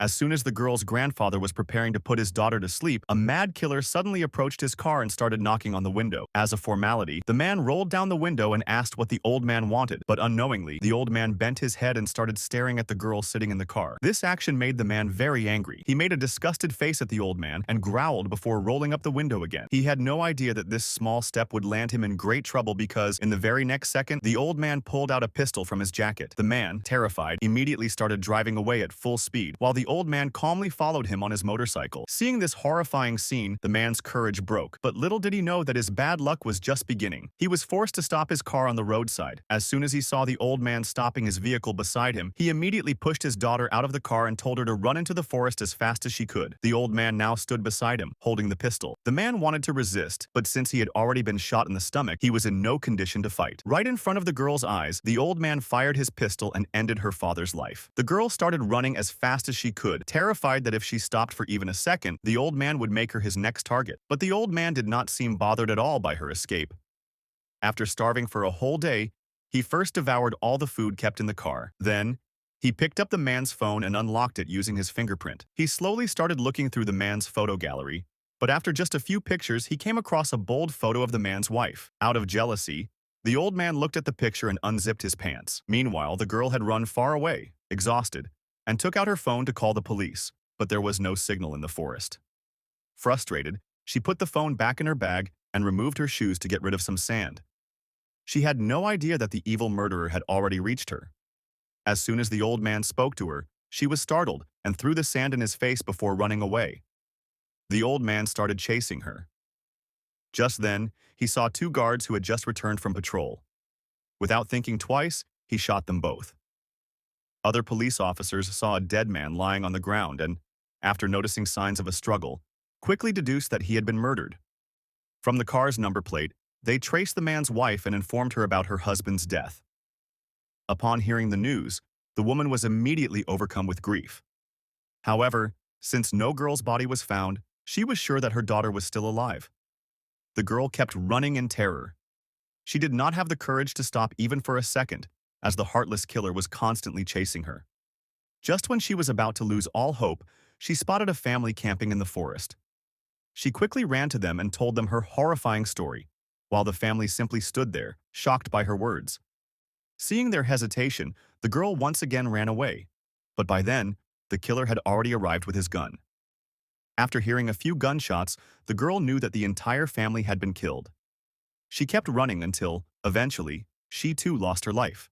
As soon as the girl's grandfather was preparing to put his daughter to sleep, a mad killer suddenly approached his car and started knocking on the window. As a formality, the man rolled down the window and asked what the old man wanted, but unknowingly, the old man bent his head and started staring at the girl sitting in the car. This action made the man very angry. He made a disgusted face at the old man and growled before rolling up the window again. He had no idea that this small step would land him in great trouble because, in the very next second, the old man pulled out a pistol from his jacket. The man, terrified, immediately started driving away at full speed, while the old man calmly followed him on his motorcycle. Seeing this horrifying scene, the man's courage broke, but little did he know that his bad luck was just beginning. He was forced to stop his car on the roadside. As soon as he saw the old man stopping his vehicle beside him, he immediately pushed his daughter out of the car and told her to run into the forest as fast as she could. The old man now stood beside him, holding the pistol. The man wanted to resist, but since he had already been shot in the stomach, he was in no condition to fight. Right in front of the girl's eyes, the old man fired his pistol and ended her father's life. The girl started running as fast as she could, terrified that if she stopped for even a second, the old man would make her his next target. But the old man did not seem bothered at all by her escape. After starving for a whole day, he first devoured all the food kept in the car. Then, he picked up the man's phone and unlocked it using his fingerprint. He slowly started looking through the man's photo gallery, but after just a few pictures, he came across a bold photo of the man's wife. Out of jealousy, the old man looked at the picture and unzipped his pants. Meanwhile, the girl had run far away, exhausted, and took out her phone to call the police, but there was no signal in the forest. Frustrated, she put the phone back in her bag and removed her shoes to get rid of some sand. She had no idea that the evil murderer had already reached her. As soon as the old man spoke to her, she was startled and threw the sand in his face before running away. The old man started chasing her. Just then, he saw two guards who had just returned from patrol. Without thinking twice, he shot them both. Other police officers saw a dead man lying on the ground and, after noticing signs of a struggle, quickly deduced that he had been murdered. From the car's number plate, they traced the man's wife and informed her about her husband's death. Upon hearing the news, the woman was immediately overcome with grief. However, since no girl's body was found, she was sure that her daughter was still alive. The girl kept running in terror. She did not have the courage to stop even for a second, as the heartless killer was constantly chasing her. Just when she was about to lose all hope, she spotted a family camping in the forest. She quickly ran to them and told them her horrifying story, while the family simply stood there, shocked by her words. Seeing their hesitation, the girl once again ran away, but by then, the killer had already arrived with his gun. After hearing a few gunshots, the girl knew that the entire family had been killed. She kept running until, eventually, she too lost her life.